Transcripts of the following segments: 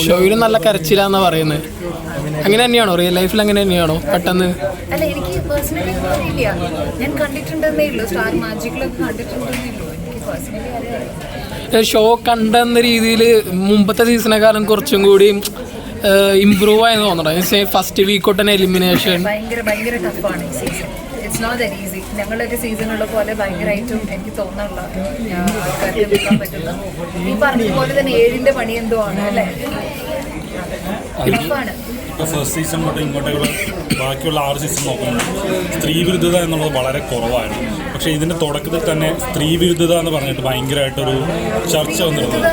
ഷോയിലും നല്ല കരച്ചിലാന്നാ പറയുന്നത്. അങ്ങനെ തന്നെയാണോ റിയൽ ലൈഫിൽ? അങ്ങനെ തന്നെയാണോ പെട്ടെന്ന്? അല്ല, എനിക്ക് പേഴ്സണലി അറിയില്ല. ഞാൻ കണ്ടിട്ടുണ്ടെന്നേ ഉള്ളൂ, സ്റ്റാർ മാജിക്കിലൊക്കെ കണ്ടിട്ടുണ്ടെന്നേ ഉള്ളൂ. എനിക്ക് പേഴ്സണലി അറിയാം. ഷോ കണ്ടെന്ന രീതിയിൽ മുമ്പത്തെ സീസണേക്കാളും കുറച്ചും കൂടി ഇമ്പ്രൂവ് ആയെന്ന് തോന്നണം. ഫസ്റ്റ് വീക്ക് തൊട്ട് തന്നെ എലിമിനേഷൻ ഭയങ്കര ടഫാണ് ഈ season. It's not that easy. ഞങ്ങളൊക്കെ സീസണുള്ള പോലെ ഭയങ്കരമായിട്ടും എനിക്ക് തോന്നുന്നില്ല ആൾക്കാർക്ക് നിൽക്കാൻ പറ്റുന്നത്. ഈ പറഞ്ഞതുപോലെ തന്നെ 7ന്റെ പണി എന്തോ ആണ് അല്ലേ? ടഫാണ്. ഇപ്പോൾ ഫസ്റ്റ് സീസൺ തൊട്ട് ഇങ്ങോട്ടേക്കുള്ള ബാക്കിയുള്ള 6 സീസൺ നോക്കുന്നുണ്ട്, സ്ത്രീ വിരുദ്ധത എന്നുള്ളത് വളരെ കുറവാണ്. പക്ഷേ ഇതിൻ്റെ തുടക്കത്തിൽ തന്നെ സ്ത്രീ വിരുദ്ധത എന്ന് പറഞ്ഞിട്ട് ഭയങ്കരമായിട്ടൊരു ചർച്ച വന്നിരുന്നത്.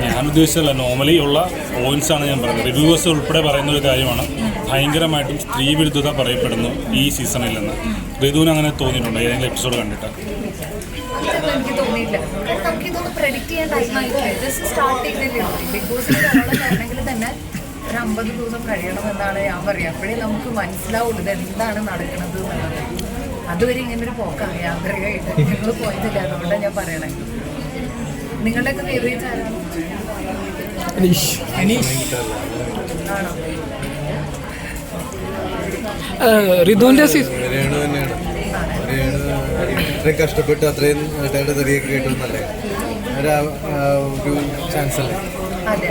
ഞാൻ ഉദ്ദേശിച്ചല്ല, നോർമലി ഉള്ള പോയിന്റ്സാണ് ഞാൻ പറയുന്നത്. റിവ്യൂവേഴ്സ് ഉൾപ്പെടെ പറയുന്ന ഒരു കാര്യമാണ്. ഭയങ്കരമായിട്ടും സ്ത്രീ വിരുദ്ധത പറയപ്പെടുന്നു ഈ സീസണിൽ നിന്ന്. ഋതുവിന് അങ്ങനെ തോന്നിയിട്ടുണ്ടോ ഏതെങ്കിലും എപ്പിസോഡ് കണ്ടിട്ട്? എനിക്ക് തോന്നിയില്ല. നമുക്കിതൊന്ന് പ്രെഡിക്റ്റ് ചെയ്യാൻ ടൈമായിട്ടില്ല. ജസ്റ്റ് സ്റ്റാർട്ട് ചെയ്തില്ലേ ബിഗ് ബോസിൽ വരണമെങ്കിൽ തന്നെ ഒരു 50 ദിവസം കഴിയണം എന്നാണ് ഞാൻ പറയുക. അപ്പോഴേ നമുക്ക് മനസ്സിലാവുള്ളൂ ഇത് എന്താണ് നടക്കുന്നത് എന്നുള്ളത്. അതുവരെ ഇങ്ങനൊരു പോക്കാണ് യാന്ത്രികമായിട്ട്. ഞങ്ങൾ പോയതില്ല, അതുകൊണ്ടാണ് ഞാൻ പറയണേ. നിങ്ങളുടെയൊക്കെ ഫേവറേറ്റ് ആരാണ്? ആണോ? ഋതുവിന്റെ അത്രയും കഷ്ടപ്പെട്ട് അത്രയും നാട്ടുകാരുടെ തെറിയൊക്കെ കേട്ടുന്നല്ലേ ഒരു ചാൻസ് അല്ലേ? അതെ,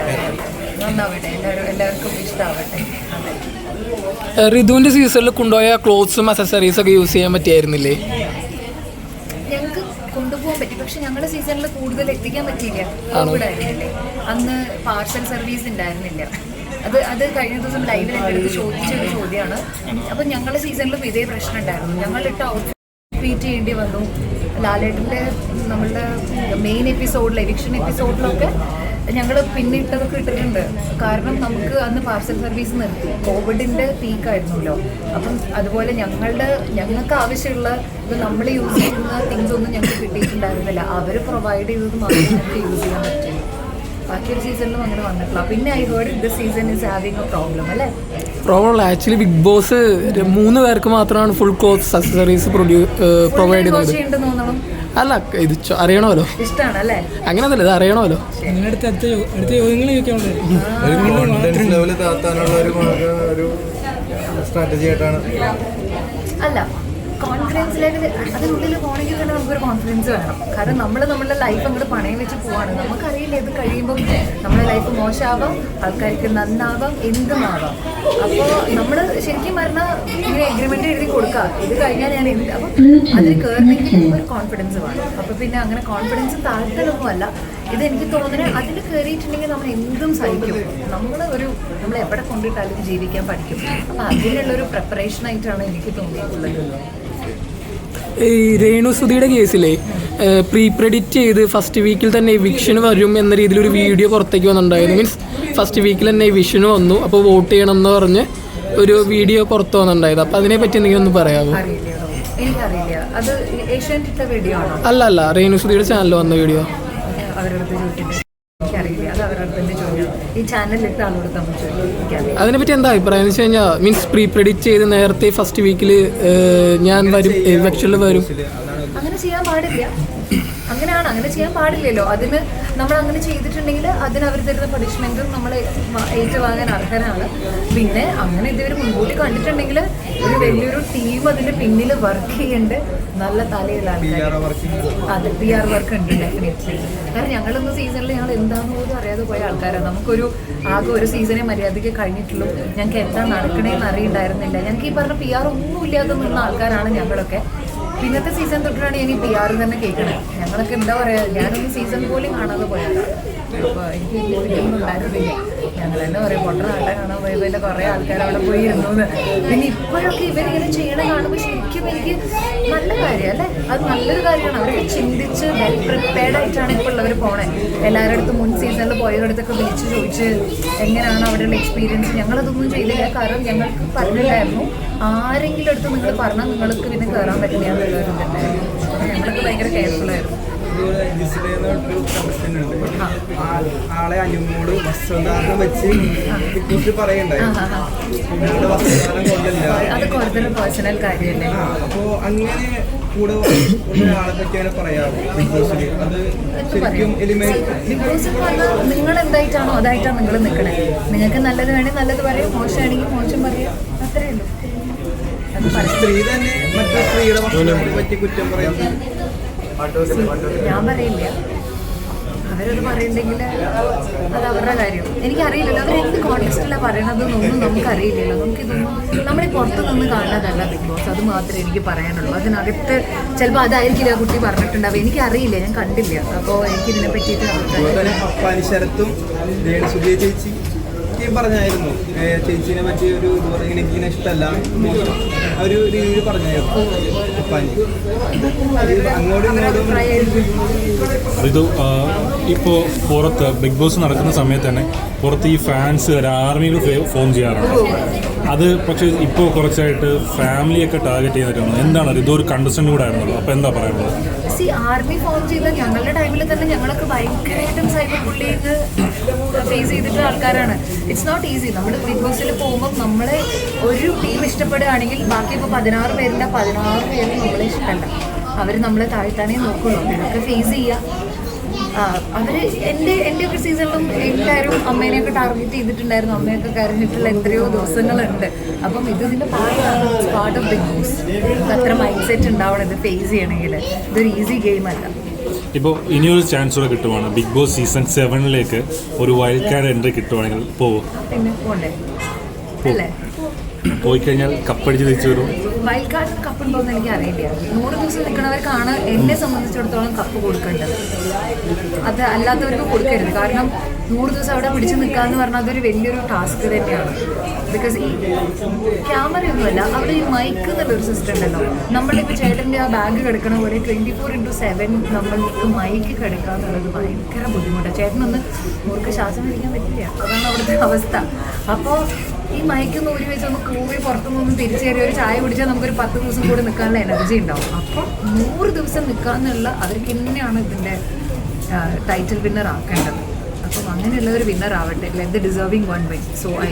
നന്നാവട്ടെ, എല്ലാവർക്കും ഇഷ്ടമാവട്ടെ. ഋതുവിന്റെ സീസണിൽ കൊണ്ടുപോയ ക്ലോത്ത്സും അക്സസറീസ് ഒക്കെ യൂസ് ചെയ്യാൻ പറ്റിയായിരുന്നില്ലേ? ഞങ്ങൾക്ക് കൊണ്ടുപോകാൻ പറ്റി, പക്ഷെ ഞങ്ങളുടെ സീസണിൽ കൂടുതൽ എത്തിക്കാൻ പറ്റിയില്ല. കോവിഡ് ആയിരുന്നില്ലേ അന്ന്, പാർസൽ സർവീസ് ഉണ്ടായിരുന്നില്ല. അത് കഴിഞ്ഞ ദിവസം ലൈവിൽ എൻ്റെ അടുത്ത് ചോദിച്ചൊരു ചോദ്യമാണ്. അപ്പം ഞങ്ങളുടെ സീസണിലും ഇതേ പ്രശ്നം ഉണ്ടായിരുന്നു. ഞങ്ങളിട്ട് ഔട്ട്ഫിറ്റ് റിപ്പീറ്റ് ചെയ്യേണ്ടി വന്നു. ലാലേട്ടൻ്റെ നമ്മളുടെ മെയിൻ എപ്പിസോഡിൽ, എവിക്ഷൻ എപ്പിസോഡിലൊക്കെ ഞങ്ങൾ പിന്നിട്ടതൊക്കെ ഇട്ടിട്ടുണ്ട്. കാരണം നമുക്ക് അന്ന് പാർസൽ സർവീസ് നിർത്തി, കോവിഡിൻ്റെ പീക്കായിരുന്നല്ലോ. അപ്പം അതുപോലെ ഞങ്ങൾക്ക് ആവശ്യമുള്ള ഇത് നമ്മൾ യൂസ് ചെയ്യുന്ന തിങ്സ് ഒന്നും ഞങ്ങൾക്ക് കിട്ടിയിട്ടുണ്ടായിരുന്നില്ല. അവർ പ്രൊവൈഡ് ചെയ്തത് മാത്രമേ ഞങ്ങൾക്ക് യൂസ് ചെയ്യാൻ പറ്റുള്ളൂ. ബാക്കിയൊരു സീസണിലും അങ്ങനെ വന്നിട്ടില്ല. പിന്നെ I heard this season is having A problem അല്ലേ? പ്രോബ്ലം ആക്ച്വലി ബിഗ് ബോസ് 3 പേർക്ക് മാത്രമാണ് ഫുൾ ക്ലോത്ത് അക്സസറീസ് പ്രൊവൈഡ് ചെയ്യുന്നത്. അല്ല, ഇത് അറിയണമല്ലോ. ഇഷ്ടമാണ് അല്ലേ? അങ്ങനെയല്ല, ഇത് അറിയണമല്ലോ. സ്ട്രാറ്റജി ആയിട്ടാണ്. അല്ല, കോൺഫിഡൻസ് ലെവൽ അതിനുള്ളിൽ പോകണമെങ്കിൽ തന്നെ നമുക്കൊരു കോൺഫിഡൻസ് വേണം. കാരണം നമ്മളുടെ ലൈഫ് അങ്ങോട്ട് പണയം വെച്ച് പോവാണ്. നമുക്കറിയില്ല ഇത് കഴിയുമ്പം നമ്മുടെ ലൈഫ് മോശമാവാം, ആൾക്കാർക്ക് നന്നാവാം, എന്തുമാവാം. അപ്പോൾ നമ്മൾ ശരിക്കും പറഞ്ഞാൽ ഇങ്ങനെ എഗ്രിമെൻ്റ് എഴുതി കൊടുക്കുക, ഇത് കഴിഞ്ഞാൽ ഞാൻ എന്ത്. അപ്പം അതിൽ കയറണമെങ്കിൽ ഒരു കോൺഫിഡൻസ് വേണം. അപ്പോൾ പിന്നെ അങ്ങനെ കോൺഫിഡൻസ് താഴ്ത്തലൊന്നുമല്ല. ഇതെനിക്ക് തോന്നുന്നത് അതിൽ കയറിയിട്ടുണ്ടെങ്കിൽ നമ്മൾ എന്തും സഹിക്കും. നമ്മൾ എവിടെ കൊണ്ടിട്ടാലും ജീവിക്കാൻ പഠിക്കും. അപ്പോൾ അതിനുള്ളൊരു പ്രിപ്പറേഷനായിട്ടാണ് എനിക്ക് തോന്നിയിട്ടുള്ളത്. ഈ രേണുസുധിയുടെ കേസിലെ പ്രീ പ്രെഡിക്റ്റ് ചെയ്ത് ഫസ്റ്റ് വീക്കിൽ തന്നെ എവിക്ഷന് വരും എന്ന രീതിയിൽ ഒരു വീഡിയോ പുറത്തേക്ക് വന്നിട്ടുണ്ടായിരുന്നു. മീൻസ് ഫസ്റ്റ് വീക്കിൽ തന്നെ എവിക്ഷന് വന്നു, അപ്പോൾ വോട്ട് ചെയ്യണം എന്ന് പറഞ്ഞ് ഒരു വീഡിയോ പുറത്ത് വന്നിട്ടുണ്ടായത്. അപ്പോൾ അതിനെപ്പറ്റി എന്തെങ്കിലും ഒന്ന് പറയാമോ? അല്ല, രേണുസുധിയുടെ ചാനലിൽ വന്ന വീഡിയോ. അതിനെപ്പറ്റി എന്താ അഭിപ്രായം എന്ന് വെച്ച് കഴിഞ്ഞാൽ, മീൻസ് പ്രീ പ്രെഡിക്റ്റ് ചെയ്ത് നേരത്തെ ഫസ്റ്റ് വീക്കിൽ ഞാൻ വരും, എവിക്ഷനിൽ വരും. അങ്ങനെ ചെയ്യാൻ പാടില്ല. അങ്ങനെ ചെയ്യാൻ പാടില്ലല്ലോ. അതിന് നമ്മൾ അങ്ങനെ ചെയ്തിട്ടുണ്ടെങ്കിൽ അതിന് അവർ തരുന്ന പണിഷ്മെന്റും നമ്മൾ ഏറ്റുവാങ്ങാൻ അർഹരാണ്. പിന്നെ അങ്ങനെ ഇതുവരെ മുൻകൂട്ടി കണ്ടിട്ടുണ്ടെങ്കിൽ ഒരു വലിയൊരു ടീം അതിന്റെ പിന്നിൽ വർക്ക് ചെയ്യേണ്ട നല്ല തലയുള്ള ആൾക്കാർ. അതെ, PR വർക്ക് ഉണ്ട് ഡെഫിനറ്റ്ലി. കാരണം ഞങ്ങളൊന്നും സീസണിൽ ഞങ്ങൾ എന്താണെന്ന് പോലും അറിയാതെ പോയ ആൾക്കാരാണ്. നമുക്കൊരു ആകെ ഒരു സീസണെ മര്യാദയ്ക്ക് കഴിഞ്ഞിട്ടുള്ളൂ. ഞങ്ങൾക്ക് എന്താ നടക്കണേന്ന് അറിയണ്ടായിരുന്നില്ല. ഞങ്ങൾക്ക് ഈ പറഞ്ഞ PR ഒന്നുമില്ലാതെ നിന്ന ആൾക്കാരാണ് ഞങ്ങളൊക്കെ. പിന്നത്തെ സീസൺ തൊട്ടാണ് ഞാൻ ഈ PR തന്നെ കേൾക്കണേ. ഞങ്ങളൊക്കെ എന്താ പറയുക, ഞാനൊന്നും സീസൺ പോലും കാണാതെ പോയതാണ്. അപ്പോൾ എനിക്ക് വീട്ടിലൊന്നും ഉണ്ടായിരുന്നില്ല. ഞങ്ങൾ തന്നെ പറയും, പൊട്ട നാട്ടെ കാണാൻ പോയപ്പോൾ എൻ്റെ കുറേ ആൾക്കാർ അവിടെ പോയി ഇരുന്നു. പിന്നെ ഇപ്പോഴൊക്കെ ഇവരിങ്ങനെ ചെയ്യണ കാണുമ്പോൾ ശരിക്കും എനിക്ക് നല്ല കാര്യം അല്ലേ? അത് നല്ലൊരു കാര്യമാണ്. അവരൊക്കെ ചിന്തിച്ച് വെൽ പ്രിപ്പയർഡ് ആയിട്ടാണ് ഇപ്പോൾ ഉള്ളവർ പോണേ. എല്ലാവരുടെ അടുത്തും മുൻ സീസണിൽ പോയവരടുത്തൊക്കെ വിളിച്ച് ചോദിച്ച് എങ്ങനെയാണ് അവിടെയുള്ള എക്സ്പീരിയൻസ്. ഞങ്ങളതൊന്നും ചെയ്തില്ല. കാരണം ഞങ്ങൾക്ക് പറഞ്ഞിട്ടായിരുന്നു, ആരെങ്കിലും അടുത്ത് നിങ്ങൾ പറഞ്ഞാൽ നിങ്ങൾക്ക് പിന്നെ കയറാൻ പറ്റില്ല എന്നുള്ളവരുണ്ടായിരുന്നു. ഞങ്ങളൊക്കെ ഭയങ്കര കെയർഫുള്ളായിരുന്നു. ആളെ അനുമോട് വസ്ത്രദാനം വെച്ച് കുറിച്ച് പറയണ്ടായി. അത് കൂടുതൽ പേഴ്സണൽ കാര്യമല്ലേ? അപ്പോൾ അങ്ങനെ കൂടെ ഒരാളെ പറ്റി അങ്ങനെ പറയാമോ ബിഗ് ബോസിൽ? അത് ശരിക്കും എലിമിനേറ്റ് ബിഗ് ബോസ് എന്ന് പറഞ്ഞാൽ നിങ്ങൾ എന്തായിട്ടാണോ അതായിട്ടാണ് നിങ്ങൾ നിൽക്കണേ. നിങ്ങൾക്ക് നല്ലത് വേണമെങ്കിൽ നല്ലത് പറയും, മോശമാണെങ്കിൽ മോശം പറയാം, അത്രയേ ഉള്ളൂ. അത് പറയും. സ്ത്രീ തന്നെ മറ്റു സ്ത്രീയുടെ ഭക്ഷണത്തെ പറ്റി കുറ്റം പറയുന്നത് ഞാൻ പറയില്ല. അവരത് പറയുന്നെങ്കിൽ അത് അവരുടെ കാര്യം. എനിക്കറിയില്ലല്ലോ അവരെന്ത് കോൺടെക്സ്റ്റിലാണ് പറയണതെന്നൊന്നും നമുക്കറിയില്ലല്ലോ. നമുക്കിതൊന്നും നമ്മളീ പുറത്ത് നിന്ന് കാണുന്നതല്ല ബിഗ് ബോസ്. അത് മാത്രമേ എനിക്ക് പറയാനുള്ളൂ. അതിനകത്ത് ചിലപ്പോൾ അതായിരിക്കില്ല കുട്ടി പറഞ്ഞിട്ടുണ്ടാവും, എനിക്കറിയില്ല, ഞാൻ കണ്ടില്ല. അപ്പോൾ എനിക്കിതിനെ പറ്റിയിട്ട് അതുപോലെ തന്നെ പപ്പാനി ശരത്തും രേണുസുധിയെ ചേച്ചി പറഞ്ഞായിരുന്നു ചേച്ചീനെ പറ്റി ഒരു ഇത് പറയുന്നത് എനിക്കിങ്ങനെ ഇഷ്ടമല്ല ആ ഒരു രീതിയിൽ പറഞ്ഞായിരുന്നു പപ്പാനി. അങ്ങോട്ടും ഇങ്ങോട്ടും ഇത് ഇപ്പോൾ പുറത്ത് ബിഗ് ബോസ് നടക്കുന്ന സമയത്ത് തന്നെ പുറത്ത് ഈ ഫാൻസ് ഒരു ആർമികൾ ഫോം ചെയ്യാറുണ്ട്. അത് പക്ഷേ ഇപ്പോൾ കുറച്ചായിട്ട് ഫാമിലിയൊക്കെ ടാർഗറ്റ് ചെയ്തിട്ടുണ്ട്. എന്താണ് ഇതൊരു കണ്ടസ്റ്റൻ്റ് കൂടെ ആയിരുന്നല്ലോ, അപ്പോൾ എന്താ പറയാനുള്ളത്? ആർമി ഫോം ചെയ്ത ഞങ്ങളുടെ ടൈമിൽ തന്നെ ഞങ്ങളൊക്കെ ഭയങ്കരമായിട്ടും സൈബർ ബുള്ളിങ് ഫേസ് ചെയ്തിട്ട് ആൾക്കാരാണ്. It's not easy. നമ്മൾ ബിഗ് ബോസിൽ പോകുമ്പോൾ നമ്മളെ ഒരു ടീം ഇഷ്ടപ്പെടുകയാണെങ്കിൽ ബാക്കി ഇപ്പോൾ 16 പേരുണ്ട്, 16 പേരും നമ്മളെ ഇഷ്ടമല്ല. അവർ നമ്മളെ താഴ്ത്താനേ നോക്കുള്ളൂ. ഇതൊക്കെ ഫേസ് ചെയ്യുക. അവർ എൻ്റെ ഒരു സീസണിലും എല്ലാവരും അമ്മേനെയൊക്കെ ടാർഗറ്റ് ചെയ്തിട്ടുണ്ടായിരുന്നു. അമ്മയൊക്കെ കരഞ്ഞിട്ടുള്ള എത്രയോ ദിവസങ്ങളുണ്ട്. അപ്പം ഇതിൻ്റെ പാർട്ട് ഓഫ് ബിഗ് ബോസ്. അത്ര മൈൻഡ് സെറ്റ് ഉണ്ടാവണം ഇത് ഫേസ് ചെയ്യണമെങ്കിൽ. ഇതൊരു ഈസി ഗെയിം അല്ല. ഇപ്പോൾ ഇനിയൊരു ചാൻസ് കൂടെ കിട്ടുവാണ് ബിഗ് ബോസ് സീസൺ 7 ഒരു വൈൽഡ് കാർഡ് എൻട്രി കിട്ടുവാണെങ്കിൽ പോവും? പിന്നെ പോണ്ടേ അല്ലേ? പോയി കഴിഞ്ഞാൽ കപ്പടിച്ച് തിരിച്ചു വരും. വൈൽഡ് കാർഡ് കപ്പുണ്ടോയെന്ന് എനിക്ക് അറിയില്ല. 100 ദിവസം നിൽക്കുന്നവർക്കാണ് എന്നെ സംബന്ധിച്ചിടത്തോളം കപ്പ് കൊടുക്കേണ്ടത്. അത് അല്ലാത്തവർക്ക് കൊടുക്കരുത്. കാരണം 100 ദിവസം അവിടെ പിടിച്ച് നിൽക്കുക എന്ന് പറഞ്ഞാൽ അതൊരു വലിയൊരു ടാസ്ക് തന്നെയാണ്. ബിക്കോസ് ഈ ക്യാമറയൊന്നുമല്ല, അവിടെ ഈ മൈക്ക് എന്നുള്ളൊരു സിസ്റ്റം ഉണ്ടല്ലോ. നമ്മളിപ്പോൾ ചേട്ടൻ്റെ ആ ബാഗ് കിടക്കണ പോലെ 24/7 നമ്മൾക്ക് മൈക്ക് കിടക്കുക എന്നുള്ളത് ഭയങ്കര ബുദ്ധിമുട്ടാണ്. ചേട്ടനൊന്ന് മുറുക്ക് ശ്വാസം വലിക്കാൻ പറ്റില്ല. അതാണ് അവിടുത്തെ അവസ്ഥ. അപ്പോൾ ഈ മയക്കൊന്ന് ഒരു വെച്ച് ഒന്ന് കൂടി പുറത്തുനിന്നൊന്നും തിരിച്ചു കയറി ഒരു ചായ കുടിച്ചാൽ നമുക്കൊരു 10 ദിവസം കൂടി നിൽക്കാനുള്ള എനർജി ഉണ്ടാവും. അപ്പം 100 ദിവസം നിൽക്കാന്നുള്ള അവർക്ക് തന്നെയാണ് ഇതിൻ്റെ ടൈറ്റിൽ വിന്നർ ആക്കേണ്ടത്. അപ്പം അങ്ങനെയുള്ള ഒരു വിന്നർ ആവട്ടെ. Let the deserving one win. So I